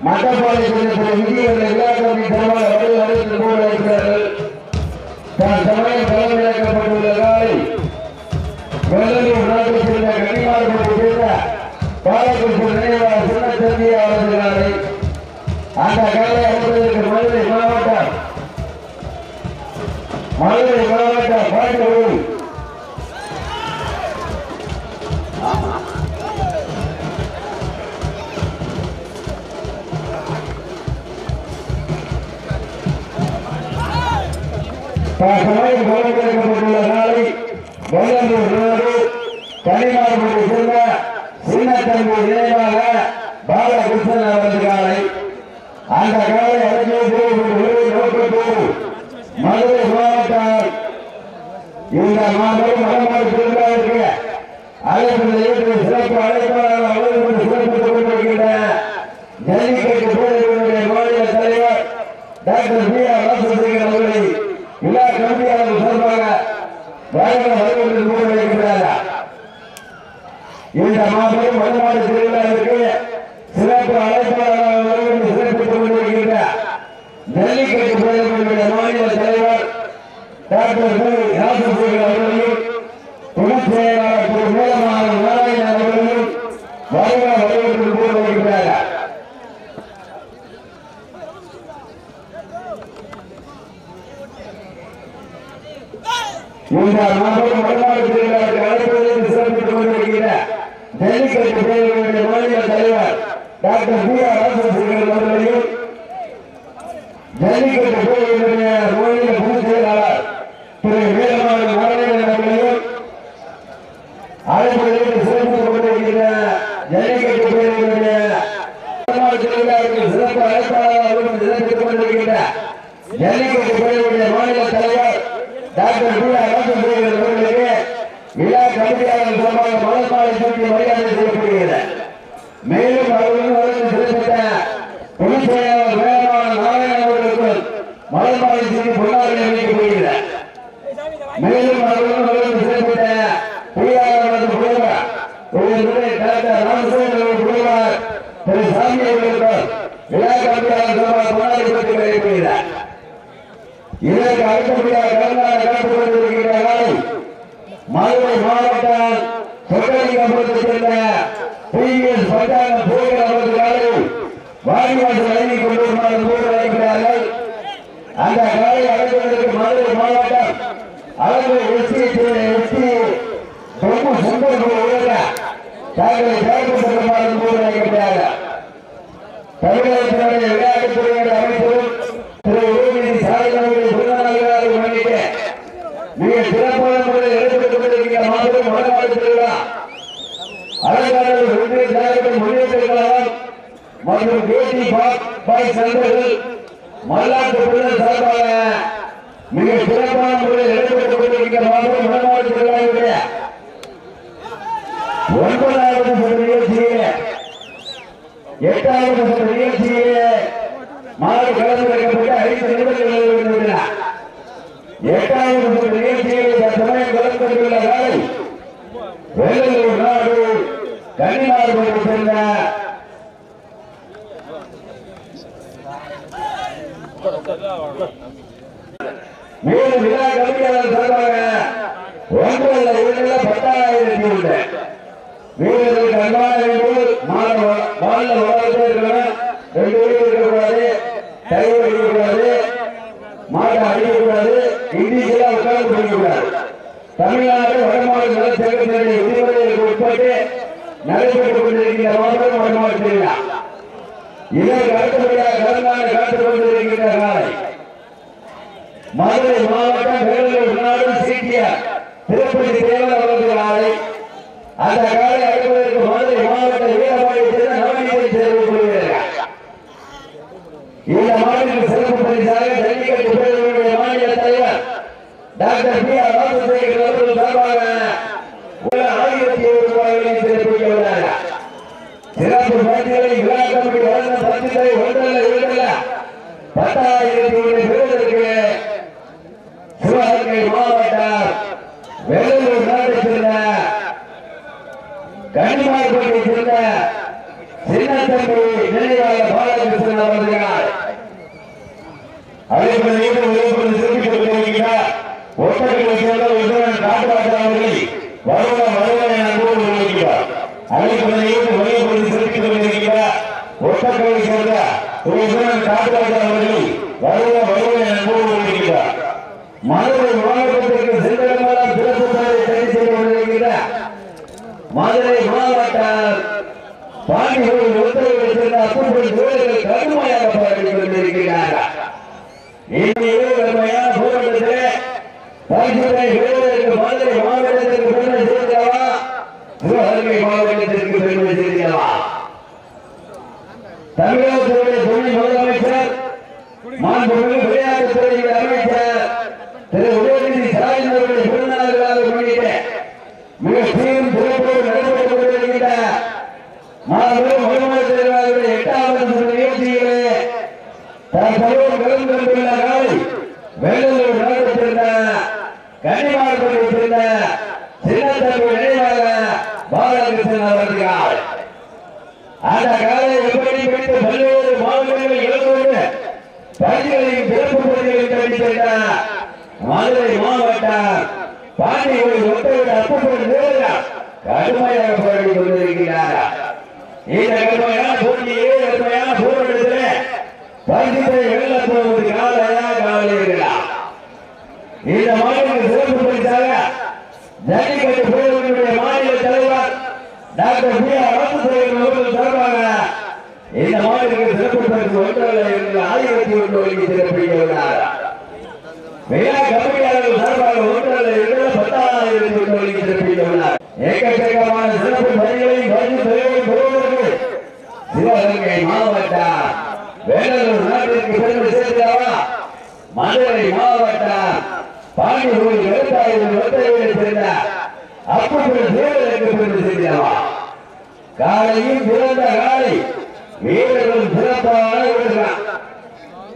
மட்டப்பாறை விஜயவர்கள் விழாக்களின் தலைவர் அவர்கள் அறிவித்து போகிறார்கள். தான் சமயம் தலைமையாக்கப்பட்டுள்ள காலை வெள்ளலூர் நாட்டை சேர்ந்த கன்னிமார்பட்டை சேர்ந்த பாலகுருப்பு நினைவாளர் சின்னத்தம்பி அவர்களாரை அந்த காலை அமைப்பதற்கு மதுரை மாவட்டம் பாண்டியூர் சமயம் கவனிக்கப்பட்டுள்ள நாளை வெள்ளலூர் நாடு கன்னிமார்பட்டை சேர்ந்த சின்னத்தம்பி நினைவாக பாலகிருஷ்ணன் அவரது காலை அந்த காலை நோக்கத்தோடு மதுரை மாவட்டம் இந்த மாபெரும் மரமாடு திருவிழாவிற்கு அழைப்பு சிறப்பு அழைப்பாளர் அவர்கள் சிறப்பித்துக் கொண்டிருக்கின்ற ஜல்லிக்கட்டு போட்டியினுடைய மாநில தலைவர் டாக்டர் பி ஆர் ராசசேகர் அவர்களை விழா கமிட்டியாளர்கள் சார்பாக வருவதற்கு முன்வைக்கிறார். இந்த மாபெரும் மரமாடு திருவிழாவிற்கு சிறப்பு அழைப்பாளர் சிறப்பித்துக் கொண்டிருக்கின்ற ஜல்லிக்கட்டு போட்டியினுடைய மாநில தலைவர் டாக்டர் பி ராசசேகர் அவர்களையும் துணைச் செயலாளர் திரு மேலமாறன் நாராயணன் அவர்களையும் வரவேற்று முன்வைக்கிறார். இந்த மாபெரும் மரமாடு திருவிழாவுக்கு அழைப்பதற்கு சிறப்பித்துக் கொண்டிருக்கிற ஜல்லிக்கட்டு பேரவையுடைய மாநில தலைவர் டாக்டர் பி ஆர் ராசசேகர் அவர்களையும் ஜல்லிக்கட்டு பேரவையுடைய மாநில பொதுச் செயலாளர் திரு மேலமாறன் நாராயணன் அவர்களையும் அழைப்பதற்கு சிறப்பித்துக் கொண்டிருக்கிற ஜல்லிக்கட்டு பேரவையுடைய மரமாடு திருவிழாவுக்கு சிறப்பு அழைப்பாளர் சிறப்பித்துக் கொண்டிருக்கின்ற ஜல்லிக்கட்டு பேரவையுடைய மாநில தலைவர் டாக்டர் பி ஆர் ராசசேகர் அவர்களுக்கு விழா கமிட்டியாளர் சார்பாக மலர் மாலை சூட்டி மரியாதை செய்யப்படுகிறது. மேலும் அவர்களுடன் சிறப்பித்த துணைச் செயலாளர் மேலமாறன் நாராயணன் அவர்களுக்கு மலர் மாலை சூட்டி பொன்னாரை அளிக்கப்படுகிறது. மேலும் அவர்களுடன் சிறப்பித்த பொறியாளர் புலவர் டாக்டர் ராமசேகர் புலவர் திரு சாமி அவர்களுக்கு விழா கமிட்டியாளர் சார்பாக பொன்னாரை சூட்டி அளிக்கப்படுகிறது. இதற்கு அடுத்தபடியாக கலந்தாட காத்துக் கொண்டிருக்கின்ற நாளை மதுரை மாவட்டம் சொக்கலிங்கபுரத்தை சேர்ந்த டிவிஎஸ் பட்டாள போகிற அவரது காலை வாரிவாசல் அழகி கொண்டு போது அழைக்கிறார்கள். அந்த காலை அழைப்பதற்கு மதுரை மாவட்டம் அளவு ரொம்ப சுந்தரபுரம் உலக தங்களை செயல்படுத்தும் போது அழைக்கிறார்கள். தமிழகத்தினுடைய விளையாட்டுத்துறையுடைய அமைச்சரும் திரு ஓவியன் சாலைகளை பிறந்தநாளாக முன்னிட்டு மிக சிறப்பான முறையில் எடுத்துக் கொண்டிருக்கிற மாபெரும் மரமாடு திருவிழா அலங்காநல்லூர் ஒன்றிய திராவிட முன்னேற்ற கழகம் மற்றும் பேட்டி பாய் சங்கர்கள் மல்லாட்டு பிள்ளர் சார்பாக மிக சிறப்பான முறையில் எடுத்துக் கொண்டிருக்கிற மாபெரும் மரமாடு திருவிழாவுடைய 9வது நிகழ்ச்சியிலே 8வது நிகழ்ச்சியிலே மாலை கலந்துரைக்கப்பட்டு 5 நிமிடங்கள் 8வது நிகழ்ச்சியில் சமயம் கலந்து கொண்டுள்ள காலை வெள்ளலூர் நாடு கன்னிமார்பட்டை சேர்ந்த மேலும் விழா கமிட்டியாளர் சார்பாக 1 அல்ல 10,000 உண்டு. வீரர்களுக்கு அன்பான வேண்டுகோள் மாநில வளர்த்தே இருக்கணும். 2 வீடு இருக்கக்கூடாது, டைவர் அடிக்கக்கூடாது, மாட்டை அடிக்கக்கூடாது, இண்டிவிஜுவலா உட்கார்ந்து போய்க்கூடாது. தமிழ்நாடு வடமாடு நல சங்கத்தினுடைய விதிமுறைகளுக்கு உட்பட்டு நடைபெற்றுக் கொண்டிருக்கின்ற மாபெரும் வடமாடு திருவிழா. இதற்கு அடுத்தபடியாக கலந்தாட காத்துக் கொண்டிருக்கின்ற காலை மதுரை மாவட்டம் வெள்ளலூர் நாடு சிடிஆர் திருப்பதி தேவர் அவரது காலை. அந்த காலை அழைப்பதற்கு மதுரை மாவட்ட வீரபாடி சேர்ந்த நவநீதை சேர்வு கொள்கிறார்கள். இந்த மாநில சிறப்பு பரிசாக ஜல்லிக்கட்டு பேரவையுடைய மாநில தலைவர் டாக்டர் பி ஆர் ராசசேகர் அவர்கள் சார்பாக 1000 ரூபாய்களை சிறப்பிக்க உள்ளார்கள். சிறப்பு பரிசுகளை விழா கமிட்டி வழங்க பரிசுகளை 10,000 பெறுவதற்கு சிவகங்கை மாவட்டம் வெள்ளலூர் நாட்டை சேர்ந்த கன்னிமார்பட்டை சேர்ந்த சின்னத்தம்பி நினைவாளர் பாலகிருஷ்ணன் ஒட்டக்கலை சேர்ந்த காட்டுராஜா அவர்கள் வருவ வருவ என கூறியிருக்கிறார். மதுரை மாவட்டத்திற்கு சென்றடமெல்லாம் சிறப்பு பெயரை தேடி செய்து கொண்டிருக்கிற மதுரை மாவட்ட பாண்டிகளின் உத்தரவை சேர்ந்த அப்புறம் வீரர்கள் கடுமையாக போராடி கொண்டிருக்கிறார்கள். கடுமையான போராட்டத்திலே பரிசுரை வீரருக்கு மதுரை மாவட்டத்திற்கு பெருமை சேர்ந்தவா, சிவகங்கை மாவட்டத்திற்கு பெருமை சேர்ந்தவா. தமிழகத்துடைய துணை முதலமைச்சர் மாண்புமிகு விளையாட்டுத்துறை அமைச்சர் திரு உதயநிதி ஸ்டாலின் அவருடைய பிறந்தநாளாக முன்னிட்டு மிக சீரும் சிறப்போடு நடைபெற்றுக் கொண்டிருக்கின்ற மாபெரும் முதலமைச்சர்களுடைய 8வது நிகழ்ச்சியிலே தற்போது கலந்து கொண்டுள்ள காலை வேலூர் நகரத்திருந்த கன்னிமார்பதியை சேர்ந்த சின்னத்தம்பி நினைவாக பாலகிருஷ்ணன் அவர்கள் அந்த காலை எப்படி பிடித்து பல்வேறு மாவட்டங்களில் இழந்து பள்ளிகளையும் சிறப்பு பள்ளிகளையும் கண்டித்த மதுரை மாவட்டம் பாண்டிகளின் ஒத்தையோடு அப்புறம் கடுமையாக போராடி கொண்டிருக்கிறார். இந்த கடுமையான போட்டியே கடுமையான போராட்டத்திலே பரிசுத்தை வெல்ல போவது காலையா காலையா. இந்த மாநில சிறப்பு பரிசாக ஜல்லிக்கட்டு பேரவையினுடைய மாநில தலைவர் டாக்டர் பி ஆர் ராமசுப்ரமணியன் அவர்கள் சார்பாக இந்த மாநிலத்திற்கு சிறப்பு பரிசு ஒன்றல்ல என்ற 1001 வழங்கி சிறப்பிக்கிறார். விழா கமிட்டியாளர்கள் சார்பாக ஒன்றல்ல என்ற 10,001 வழங்கி சிறப்பிக்கிறார். ஏக்கச்சக்கமான சிறப்பு பணிகளையும் பரிசு தொகைகளையும் பெறுவதற்கு சிவகங்கை மாவட்டம் வேலூர் நாட்டிற்கு பெருமை சேர்ந்தவா, மதுரை மாவட்டம் பாண்டியூர் விவசாயிகள் ஒத்தையை சேர்ந்த அப்புறம் வீரருக்கு பெருமை சேர்ந்தவா. காலையும் சிறந்த காலை வீரர்களும் சிறப்பான வீரர்கள்.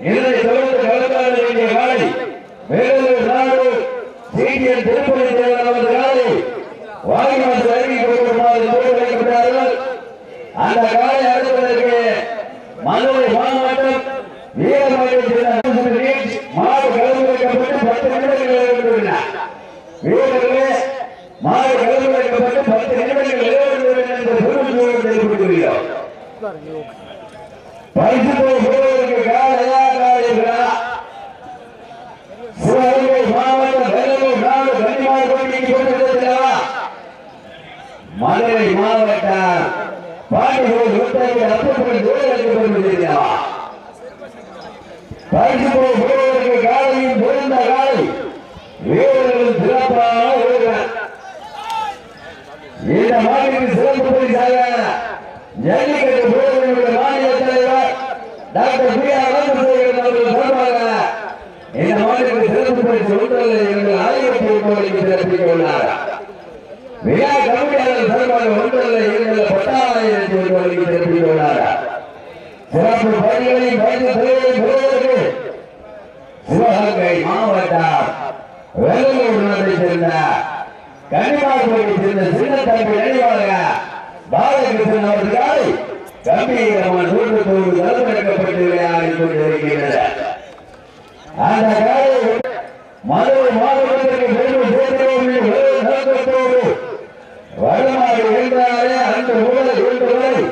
இதனை தொடர்ந்து கலந்தாட வேண்டிய காலை வேலூர் நாடு சீனியர் திருப்பதி தேவராவது காலை வாய்மாசு அறிவிக்க கொடுக்குமாறு வைக்கப்பட்டார்கள். அந்த காலை அடுத்ததற்கு மதுரை மாவட்டம் வீரமலை மாடு கலந்து வைக்கப்பட்டு 10 நிமிடங்கள் நிறைவேற்றுள்ளன. வீரர்களே மாடு கலந்து வைக்கப்பட்டு 10 நிமிடங்கள் நிறைவேற்றுள்ளன என்று பெருமையோடு தெரிவித்துள்ளோம். பரிசு பெறுவதற்கு காலையா காலையா சிவகங்கை மாவட்டம் வேலூர் நாடு கன்னிமார்பதிக்கு கொண்டிருக்கிறதா, மதுரை மாவட்டம் பாண்டியூர் உத்தரவு அப்புறம் வீரருக்கு கொண்டிருக்கிறதா. பரிசு பெறுவதற்கு காலையும் பிறந்த காலை வீரர்களும் சிறப்பான வீரர்கள். இந்த மாநிலத்தின் சிறப்பு பரிசாக ஜல்லிக்கட்டு பேரவையினுடைய மாநில தலைவர் டாக்டர் பி ஆர் ராமசுப்ரமணியன் அவர்கள் சார்பாக இந்த மாநிலத்தின் சிறப்பு பரிசு ஒன்றல்ல என்ற 1001 வழங்கி சிறப்பித்துள்ளார். விழா கமிட்டியாளர் சார்பாக ஒன்றல்ல என்ற 10,001 வழங்கி சிறப்பித்துள்ளார். சிறப்பு பணிகளையும் பரிசு தொகைகளையும் பெறுவதற்கு சிவகங்கை மாவட்டம் வேலூர் நாட்டை சேர்ந்த கன்னிமார்பதியை சேர்ந்த சின்னத்தம்பி நினைவாக பாலகிருஷ்ணன் அவர்கள் கம்பீரமான 100 கலந்துரைக்கப்பட்டு விளையாடி கொண்டிருக்கிறது. அந்த காலை மதுரை மாவட்டத்திற்கு பெருமை சேர்ந்தோடு வடமாறு என்றாலே அந்த முதல் 2 வரை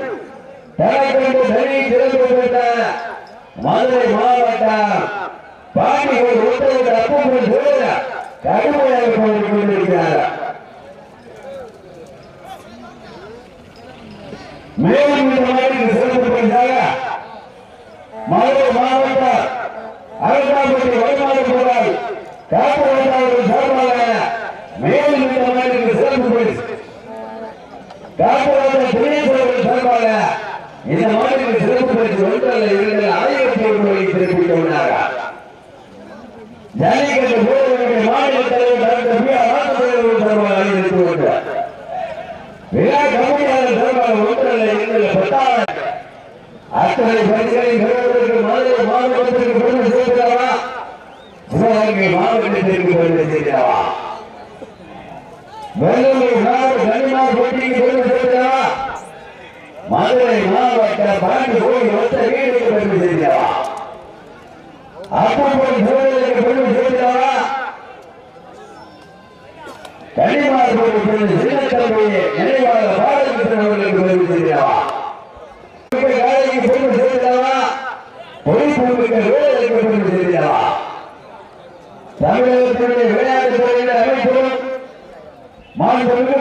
தனக்கொண்டு தனி சிறப்பு பெற்ற மதுரை மாவட்டம் பாண்டியூர் உத்தரவு அப்புறம் கடுமையாக கொண்டிருக்கிறார். மேலும் இந்த மாதிரி சிறப்பு பரிசாக மதுரை மாவட்டம் அரசாங்கத்தை வருமான போரால் காப்பவர்கள் சார்பாக மேலும் இந்த மாதிரி சிறப்பு பரிசு காப்பவர்கள் தினேஸ்வரர்கள் சார்பாக இந்த மாதிரி சிறப்பு பரிசு ஒன்றல்ல 1001 வழங்கி சிறப்பித்துள்ளார். ஜல்லிக்கட்டு பேரவையினுடைய மாநில தலைவர் டாக்டர் பி ஆர் ராமசுப்ரமணியன் சார்பாக அறிவித்துள்ளார். விழா கமிட்டியாளர் சார்பாக ஒன்றல்ல 10,000 அத்தனை பரிசுகளையும் பெறுவதற்கு மதுரை மாவட்டத்திற்கு பெருமை சேர்க்கிறவா, சிவகங்கை மாவட்டத்திற்கு பெருமை சேர்க்கிறவா, வேலூர் நாடு கன்னிமார்பதிக்கு பெருமை சேர்க்கிறவா, மதுரை மாவட்டம் பாண்டியூர் ஒத்த வீடுக்கு பெருமை சேர்க்கிறவா, அப்புறம் சூழலுக்கு பெருமை சேர்க்கிறவா, கன்னிமார்பதி பெருமை சின்னத்தம்பி நினைவாக பாலகிருஷ்ணன் அவர்களுக்கு பெருமை சேர்க்கிறவா. காலைக்கு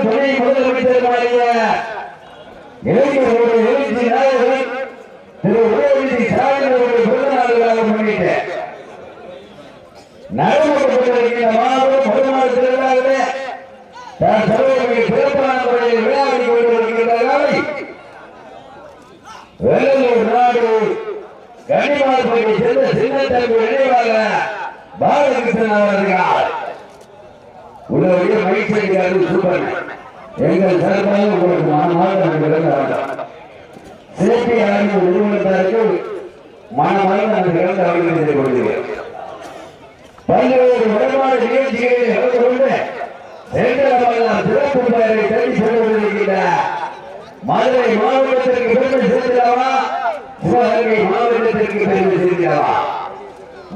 துணை முதலமைச்சருமாறிய இளைஞர்களுடைய எழுச்சி நாயகர் திரு உதயநிதி ஸ்டாலின் அவருடைய பிறந்த நாளுக்காக முன்னிட்டு நடத்தப்பட்டிருக்கிற மாபெரும் பொதுமாறு திருவிழாவிலே தன் தலைவருடைய பிறப்பான முறையில் விளையாடி கொண்டிருக்கிறார்கள். வெள்ளலூர் நாடு கனிமார்பதியை சேர்ந்த சின்னத்தம்பி நினைவாக பாலகிருஷ்ணன் அவர்கள் உங்களுடைய மகிழ்ச்சியாளர் சூப்பர் எங்கள் சார்பாக உங்களுக்கு மனமாக சேர்க்கை ஆய்வு நிறுவனத்தாருக்கு மனமாக நான் இறந்த அவர்கள் செய்து கொள்கிறேன். பல்வேறு வடமாடு நிகழ்ச்சிகளில் கலந்து கொண்டு சிறப்பு பெயரை தேடி சென்று கொண்டிருக்கின்ற மதுரை மாவட்டத்திற்கு பெருமை சேர்க்கிறாவா, சிவகங்கை மாவட்டத்திற்கு பெருமை சேர்க்கிறாவா,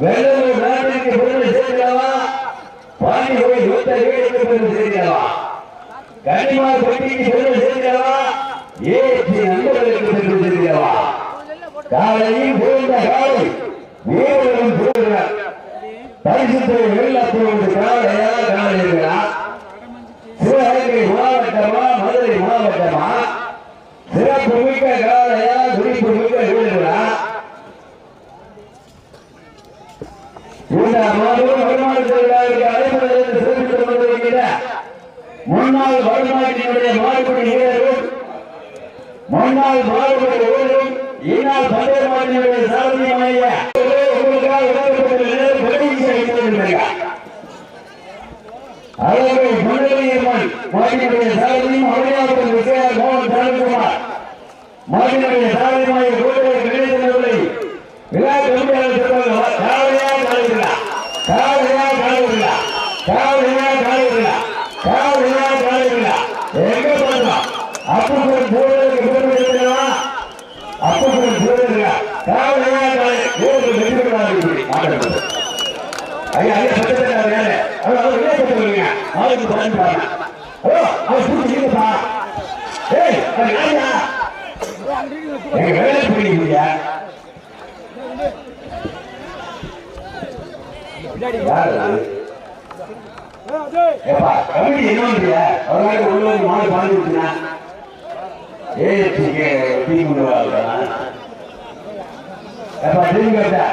வெள்ளலூர் நாட்டிற்கு பெருமை சேர்க்கிறாவா, பாண்டிகோவை யுத்த வீடுக்கு பெருமை சேர்க்கிறாவா, கனிமார் பட்டிக்கு பெருமை சேர்க்கிறாவா, ஏற்றி நண்பர்களுக்கு பெருமை சேர்க்கிறாவா, காலையில் புரிந்த காலை வீரர்களும் புரிகிறார் பரிசுத்தை வெள்ளத்தோடு காலையா காலையா சிவகங்கை மாவட்டமா மதுரை மாவட்டமா சிறப்பு மிக்க காலையா குறிப்பு மிக்க வீடுகளா இந்த மாபெரும் வருமானத்திற்கு அழைப்பதற்கு சிறப்பித்துக் கொண்டிருக்கிற முன்னாள் வருமானத்தினுடைய மாறுபடி வீரரும் முன்னாள் மாறுபடி வீரரும் ஈனால் பந்தயமாட்டினுடைய சாரதியமைய உங்களுக்காக அழகை மண்டலியம்மன் மாட்டினுடைய சாரதியும் அவையாளர்கள் விஜயா மோகன் தலைக்குமார் மாட்டினுடைய சாரதியமாய கோட்டை கணேசனவர்களை விழா கமிட்டியாளர் காலையா காலையா காலையா காலையா காலையா காலையா காலையா காலையா எங்க பண்ணலாம் அப்புறம் போடுறதுக்கு பெருமை இருக்கிறா அப்புறம் போடுறதுல காலையா காலை ஓட்டு வெற்றிகளாக மாட்டேன் ஐயா ஐயா சட்டத்திட்டாரு யாரு அவர் விளையாட்டுங்க நாளைக்கு தொடர்ந்து ஓ அவர் புரிஞ்சுப்பா ஏய் அது யாருயா எங்க வேலை புரியுங்க ஏப்பா கமிட்டி என்ன பண்றியா அவராக உள்ள மாலை பாஞ்சு விட்டுனா ஏ டீ கொண்டு வரா ஏப்பா டீ கேட்டா